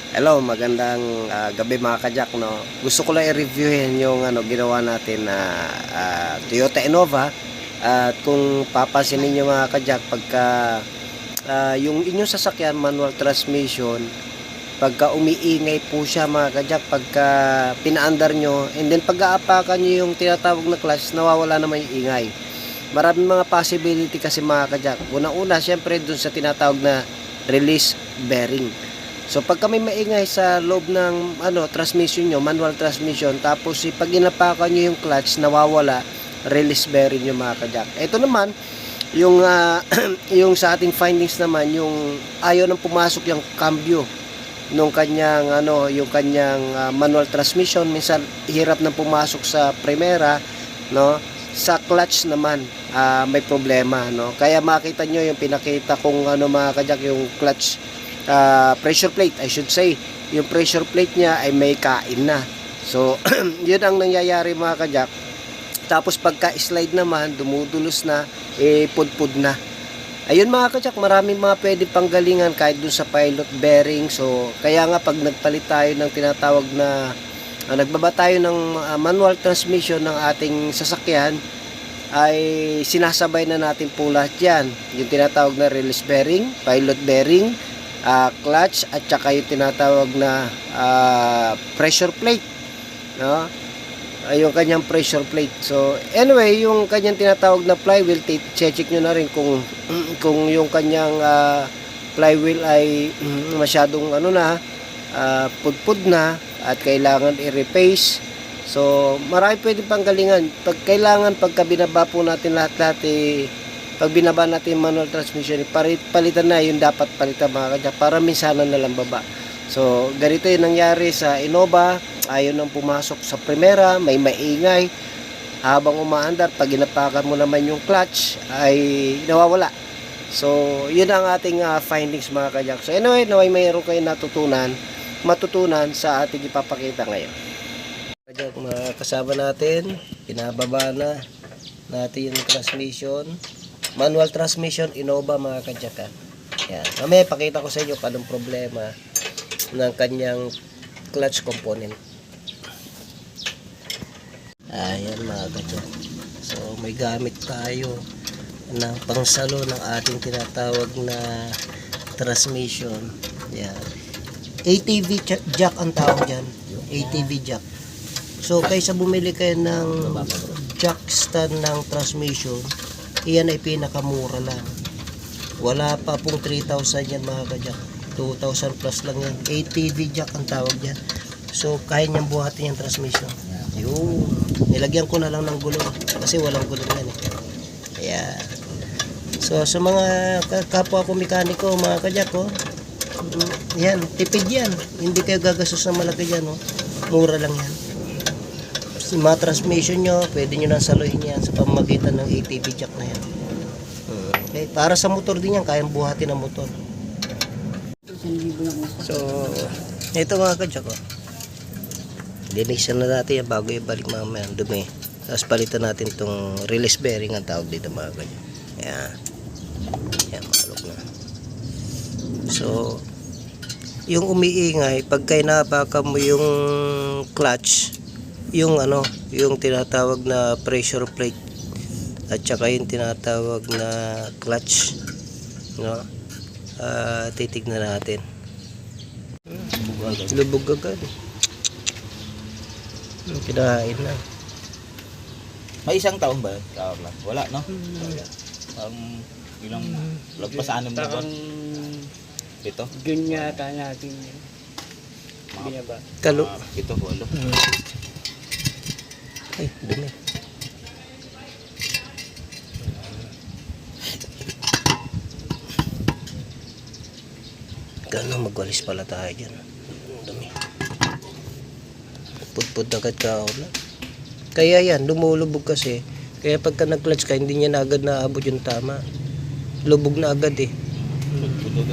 Hello, magandang gabi mga kajak, no. Gusto ko lang i-reviewin yung ginawa natin na Toyota Innova. At kung papansinin niyo mga kajak, pagka yung inyong sasakyan manual transmission, pagka umiingay po siya mga kajak, pagka pinaandar nyo, and then pag-aapakan nyo yung tinatawag na clutch, nawawala naman yung ingay. Maraming mga possibility kasi mga kajak. Una-una, syempre dun sa tinatawag na release bearing. So pag kami maingay sa loob ng transmission nyo, manual transmission, tapos pag inapakan nyo yung clutch, nawawala, release bearing yung mga kajak. Ito naman, yung yung sa ating findings naman, yung ayaw nang pumasok yung cambio nung kanyang yung kanyang manual transmission, minsan hirap nang pumasok sa primera, no? Sa clutch naman may problema, no? Kaya makita nyo yung pinakita kong mga kajak, yung clutch pressure plate, I should say, yung pressure plate niya ay may kain na. So yun ang nangyayari mga kajak. Tapos pagka slide naman, dumudulos na, pudpud na. Ayun mga kajak, maraming mga pwede panggalingan kahit dun sa pilot bearing. So kaya nga pag nagpalit tayo ng tinatawag na nagbaba tayo ng manual transmission ng ating sasakyan, ay sinasabay na natin po lahat yan. Yung tinatawag na release bearing, pilot bearing, clutch, at saka yung tinatawag na pressure plate, no? Yung kanyang pressure plate. So anyway, yung kanyang tinatawag na flywheel, check nyo na rin kung yung kanyang flywheel ay masyadong pudpud na at kailangan i-replace. So marami pwede pang galingan. Pag kailangan, pagka binaba po natin lahat-lahat, pag binaba natin manual transmission, palitan na yung dapat palitan mga kajak, para minsanan na lang baba. So ganito yung nangyari sa Innova. Ayaw nang pumasok sa primera, may maingay habang umaandar. Pag ginapakan mo naman yung clutch, ay nawawala. So yun ang ating findings mga kajak. So anyway, naway mayroon kayo matutunan sa ating ipapakita ngayon. Kajak, mga kasama natin, pinababa na natin yung transmission, manual transmission Innova mga kajaka. Yan. Mamaya pakita ko sa inyo kung anong problema ng kanyang clutch component. Ayan mga kajaka. So may gamit tayo ng pangsalo ng ating tinatawag na transmission. Yan. ATV jack ang tawag dyan. ATV jack. So kaysa bumili kayo ng jack stand ng transmission, iyan ay pinakamura lang. Wala pa pong 3,000 yan mga kajak. 2,000 plus lang yan. ATV jack ang tawag dyan. So kaya niyang buhatin yung transmission. Yun. Nilagyan ko na lang ng gulong kasi walang gulong yan eh. Ayan. So sa mga kapwa ko mekaniko mga kajak, yan, tipid yan. Hindi kayo gagastos ng malaki dyan, mura lang yan. Mga transmission nyo, pwede nyo nang saluhin yan sa pamamagitan ng ATV jack na yan. Okay. Para sa motor din yan, kayang buhatin ng motor. So ito mga kajak, linisan na natin yan bago ibalik mamaya ang dumi. Tapos palitan natin itong release bearing ang tawag dito mga kajak. Yan. Yan, makalok na. So yung umiingay, pagka inapakan mo yung clutch, yung yung tinatawag na pressure plate, at saka yung tinatawag na clutch, no? Titignan natin. Lubog agad. Kinahain na. May isang taon ba? Wala, no? Ilang lagpas 6 na ba? Ito? Yun yata natin binaba. Kalo. Ito, 8. Ay, dumi. Gano'n, magwalis pala tayo dyan. Dumi. Pudpud agad ka ako na. Kaya yan, lumulubog kasi. Kaya pagka nag-clutch ka, hindi niya na agad naabot yung tama. Lubog na agad eh.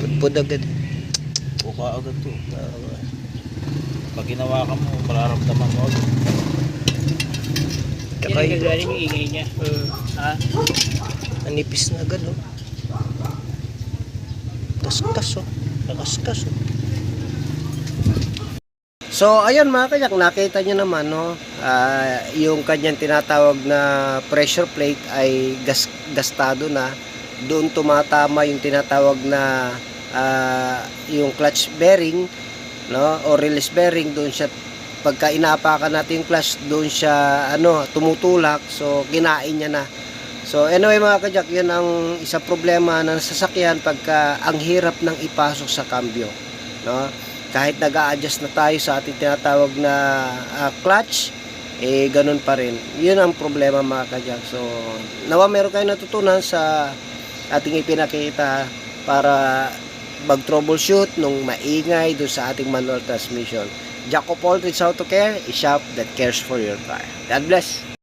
Pudpud agad. Buka agad to. Pag ginawa ka mo, mararamdaman mo agad. Yan ang gagaling yung ingay niya. Ha? Nanipis na agad, Kaskas, Nakaskas, So, ayun mga kajak, nakita nyo naman, no? Yung kanyang tinatawag na pressure plate ay gastado na. Doon tumatama yung tinatawag na yung clutch bearing, no? O release bearing, doon siya, pagka inaapakan natin yung clutch, doon siya, tumutulak. So, kinain niya na. So, anyway mga kajak, yun ang isang problema ng sasakyan pagka ang hirap ng ipasok sa cambio, no? Kahit nag-a-adjust na tayo sa ating tinatawag na clutch, ganun pa rin. Yun ang problema mga kajak. So, nawa meron kayo natutunan sa ating ipinakita para mag-troubleshoot nung maingay doon sa ating manual transmission. Jack of all trades, how to care, a shop that cares for your car. God bless!